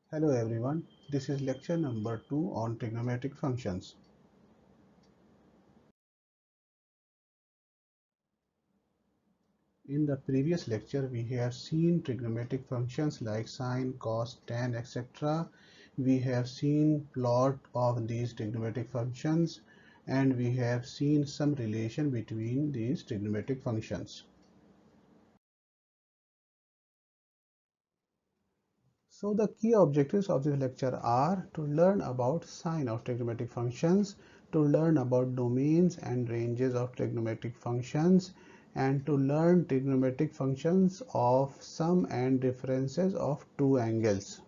Hello everyone, this is lecture number 2 on trigonometric functions. In the previous lecture we have seen trigonometric functions like sine, cos, tan, etc. We have seen plot of these trigonometric functions and we have seen some relation between these trigonometric functions. So the key objectives of this lecture are to learn about sign of trigonometric functions, to learn about domains and ranges of trigonometric functions, and to learn trigonometric functions of sum and differences of two angles.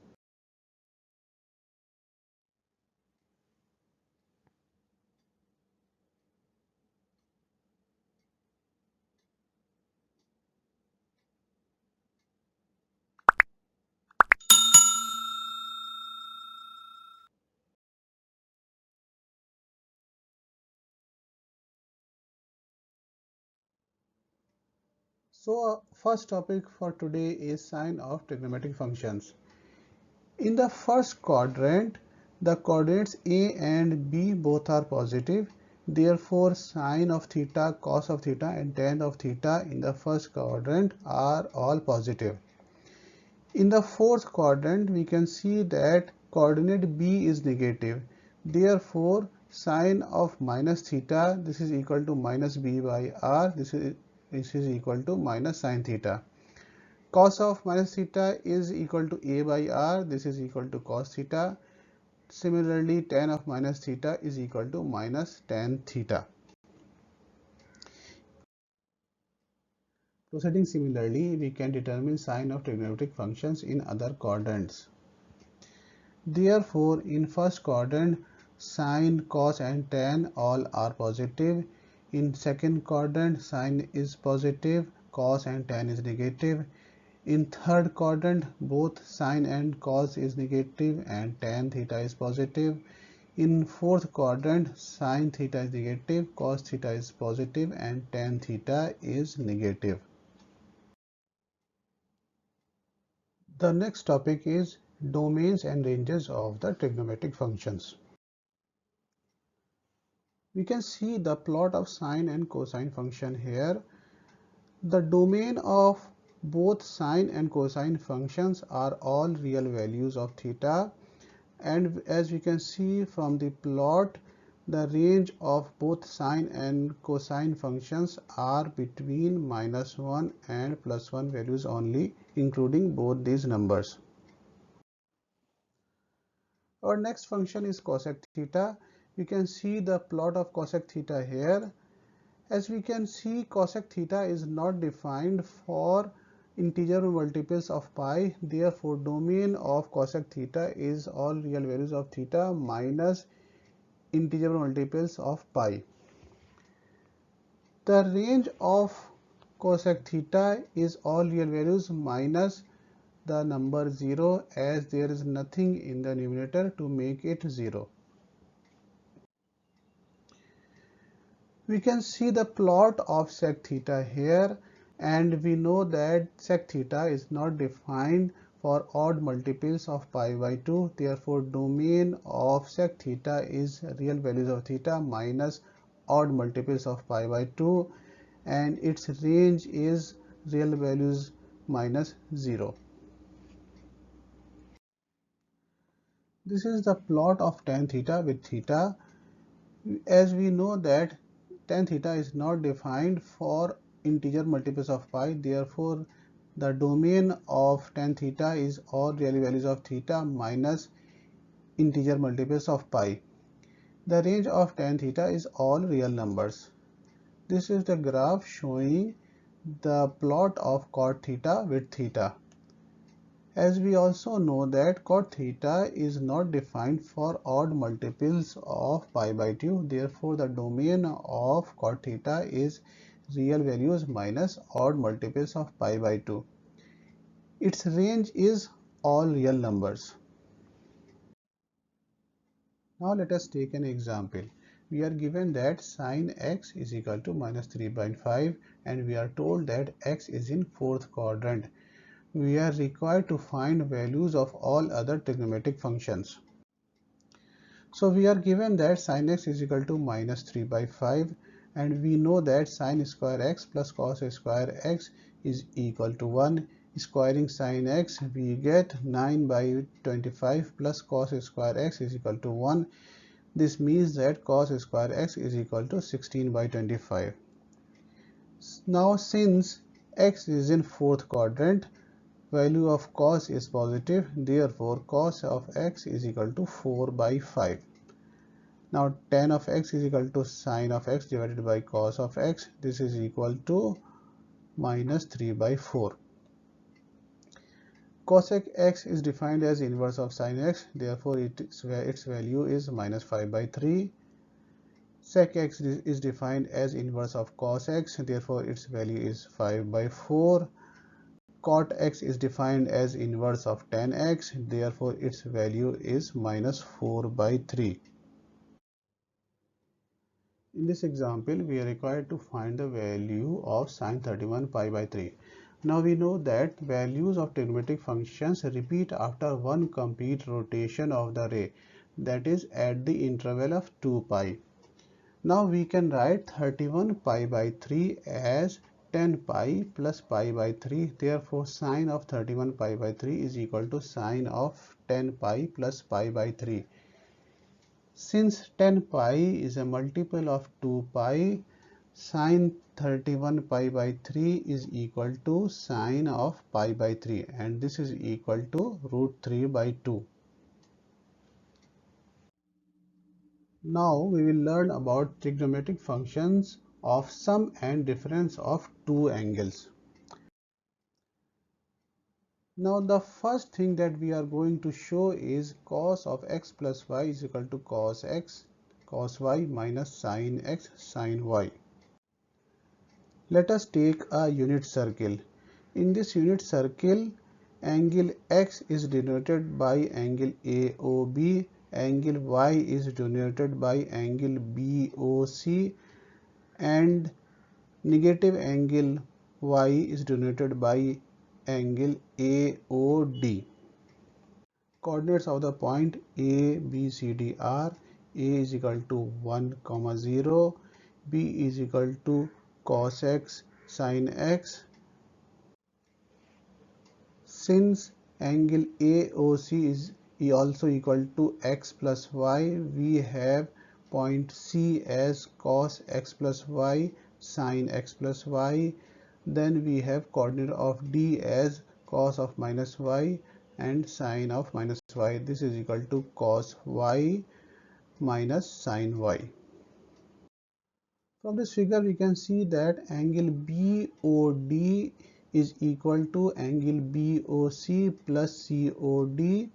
So first topic for today is sign of trigonometric functions. In the first quadrant, the coordinates a and b both are positive. Therefore, sine of theta, cos of theta and tan of theta in the first quadrant are all positive. In the fourth quadrant, we can see that coordinate b is negative. Therefore, sine of minus theta, this is equal to minus b by r, this is equal to minus sine theta. Cos of minus theta is equal to a by r, this is equal to cos theta. Similarly, tan of minus theta is equal to minus tan theta. Proceeding similarly, we can determine sign of trigonometric functions in other quadrants. Therefore, in first quadrant, sine, cos and tan all are positive. In second quadrant, sine is positive, cos and tan is negative. In third quadrant, both sine and cos is negative and tan theta is positive. In fourth quadrant, sine theta is negative, cos theta is positive and tan theta is negative. The next topic is domains and ranges of the trigonometric functions. We can see the plot of sine and cosine function here. The domain of both sine and cosine functions are all real values of theta, and as we can see from the plot, the range of both sine and cosine functions are between -1 and +1 values only, including both these numbers. Our next function is cosec theta. We can see the plot of cosec theta here. As we can see, cosec theta is not defined for integer multiples of pi. Therefore, domain of cosec theta is all real values of theta minus integer multiples of pi. The range of cosec theta is all real values minus the number 0, as there is nothing in the numerator to make it 0. We can see the plot of sec theta here, and we know that sec theta is not defined for odd multiples of pi by 2. Therefore, domain of sec theta is real values of theta minus odd multiples of pi by 2, and its range is real values minus 0. This is the plot of tan theta with theta. As we know that tan theta is not defined for integer multiples of pi, therefore the domain of tan theta is all real values of theta minus integer multiples of pi. The range of tan theta is all real numbers. This is the graph showing the plot of cot theta with theta. As we also know that cot theta is not defined for odd multiples of pi by 2, therefore the domain of cot theta is real values minus odd multiples of pi by 2. Its range is all real numbers. Now let us take an example. We are given that sine x is equal to minus 3.5 and we are told that x is in fourth quadrant. we are required to find values of all other trigonometric functions. So we are given that sin x is equal to minus 3 by 5, and we know that sin square x plus cos square x is equal to 1. Squaring sin x, we get 9 by 25 plus cos square x is equal to 1. This means that cos square x is equal to 16 by 25. Now since x is in fourth quadrant, value of cos is positive, therefore cos of x is equal to 4 by 5. Now tan of x is equal to sin of x divided by cos of x. This is equal to minus 3 by 4. Cosec x is defined as inverse of sin x, therefore its value is minus 5 by 3. Sec x is defined as inverse of cos x, therefore its value is 5 by 4. Cot x is defined as inverse of tan x, therefore its value is minus 4 by 3. In this example, we are required to find the value of sin 31 pi by 3. Now we know that values of trigonometric functions repeat after one complete rotation of the ray, that is at the interval of 2 pi. Now we can write 31 pi by 3 as 10 pi plus pi by 3. Therefore, sine of 31 pi by 3 is equal to sine of 10 pi plus pi by 3. Since 10 pi is a multiple of 2 pi, sine 31 pi by 3 is equal to sine of pi by 3, and this is equal to root 3 by 2. Now we will learn about trigonometric functions of sum and difference of two angles. Now the first thing that we are going to show is cos of x plus y is equal to cos x cos y minus sin x sin y. Let us take a unit circle. In this unit circle, angle x is denoted by angle AOB, angle y is denoted by angle BOC, and negative angle y is denoted by angle AOD. Coordinates of the point A, B, C, D are: A is equal to 1, 0, B is equal to cos x sin x. Since angle AOC is also equal to x plus y, we have point C as cos x plus y sin x plus y. Then we have coordinate of D as cos of minus y and sin of minus y. This is equal to cos y minus sin y. From this figure we can see that angle BOD is equal to angle BOC plus COD.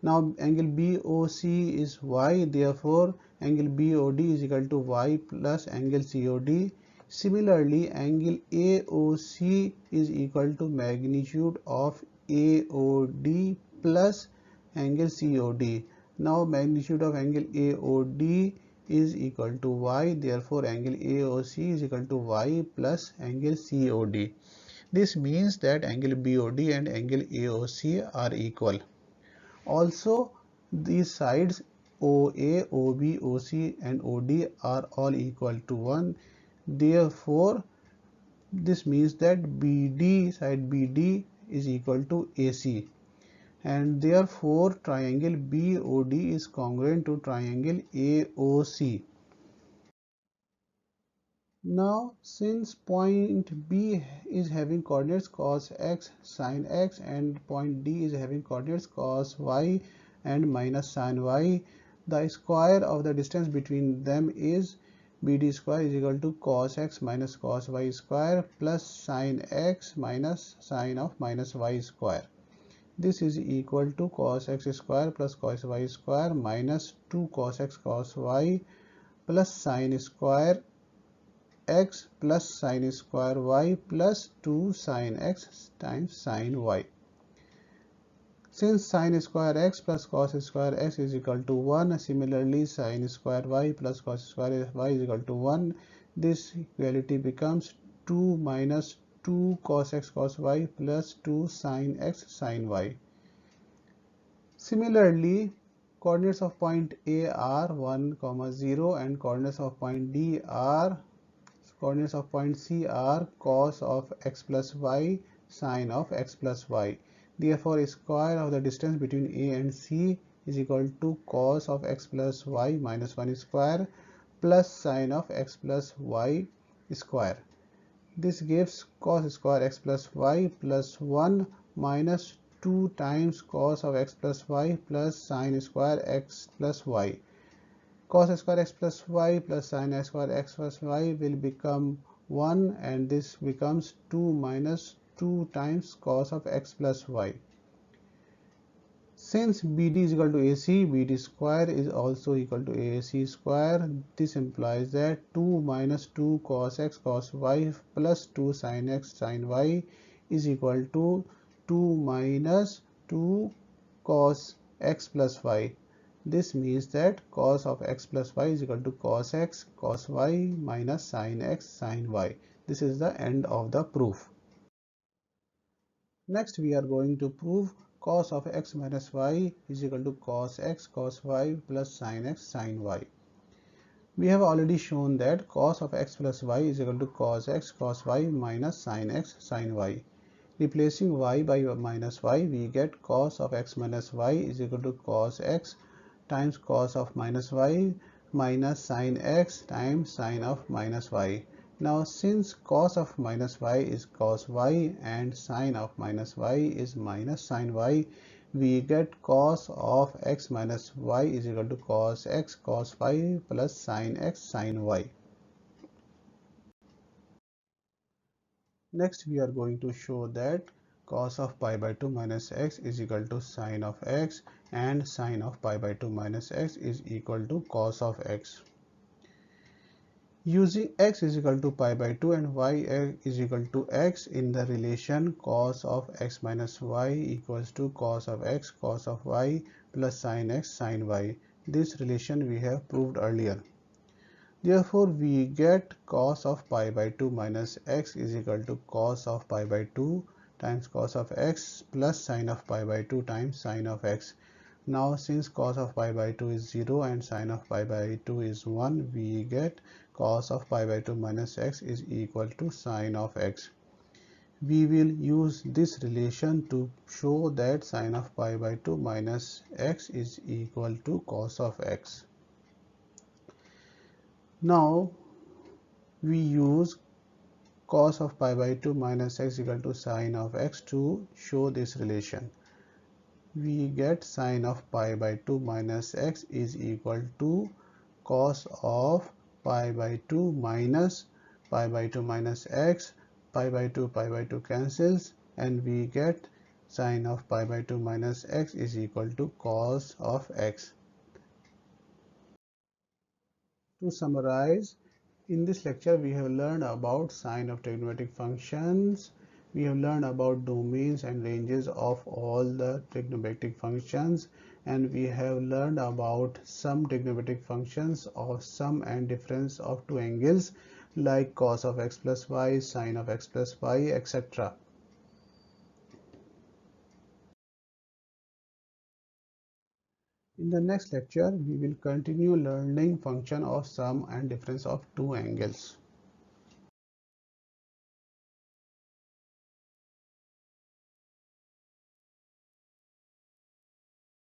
Now angle BOC is y, therefore angle BOD is equal to y plus angle COD. Similarly, angle AOC is equal to magnitude of AOD plus angle COD. Now magnitude of angle AOD is equal to y, therefore angle AOC is equal to y plus angle COD. This means that angle BOD and angle AOC are equal. Also, these sides OA, OB, OC and OD are all equal to 1. Therefore, this means that BD, side BD is equal to AC, and therefore triangle BOD is congruent to triangle AOC. Now since point B is having coordinates cos x sin x and point D is having coordinates cos y and minus sin y, the square of the distance between them is BD square is equal to cos x minus cos y square plus sin x minus sin of minus y square. This is equal to cos x square plus cos y square minus 2 cos x cos y plus sin square x plus sin square y plus 2 sin x times sin y. Since sin square x plus cos square x is equal to 1, similarly sin square y plus cos square y is equal to 1. This equality becomes 2 minus 2 cos x cos y plus 2 sin x sin y. Similarly, coordinates of point A are 1, 0 and coordinates of point C are cos of x plus y sin of x plus y. Therefore, square of the distance between A and C is equal to cos of x plus y minus 1 square plus sin of x plus y square. This gives cos square x plus y plus 1 minus 2 times cos of x plus y plus sin square x plus y. Cos square x plus y plus sin square x plus y will become 1 and this becomes 2 minus 2 times cos of x plus y. Since BD is equal to AC, BD square is also equal to AC square. This implies that 2 minus 2 cos x cos y plus 2 sin x sin y is equal to 2 minus 2 cos x plus y. This means that cos of x plus y is equal to cos x cos y minus sin x sin y. This is the end of the proof. Next, we are going to prove cos of x minus y is equal to cos x cos y plus sin x sin y. We have already shown that cos of x plus y is equal to cos x cos y minus sin x sin y. Replacing y by minus y, we get cos of x minus y is equal to cos x times cos of minus y minus sin x times sin of minus y. Now since cos of minus y is cos y and sin of minus y is minus sin y, we get cos of x minus y is equal to cos x cos y plus sin x sin y. Next we are going to show that cos of pi by 2 minus x is equal to sin of x and sin of pi by 2 minus x is equal to cos of x. Using x is equal to pi by 2 and y is equal to x in the relation cos of x minus y equals to cos of x cos of y plus sin x sin y. This relation we have proved earlier. Therefore, we get cos of pi by 2 minus x is equal to cos of pi by 2 times cos of x plus sin of pi by 2 times sin of x. Now since cos of pi by 2 is 0 and sin of pi by 2 is 1, we get cos of pi by 2 minus x is equal to sin of x. We will use this relation to show that sin of pi by 2 minus x is equal to cos of x. Now we use cos of pi by 2 minus x equal to sin of x to show this relation. We get sin of pi by 2 minus x is equal to cos of pi by 2 minus pi by 2 minus x, pi by 2 cancels and we get sin of pi by 2 minus x is equal to cos of x. To summarize, in this lecture we have learned about sign of trigonometric functions. We have learned about domains and ranges of all the trigonometric functions, and we have learned about some trigonometric functions of sum and difference of two angles like cos of x plus y, sin of x plus y, etc. In the next lecture, we will continue learning function of sum and difference of two angles.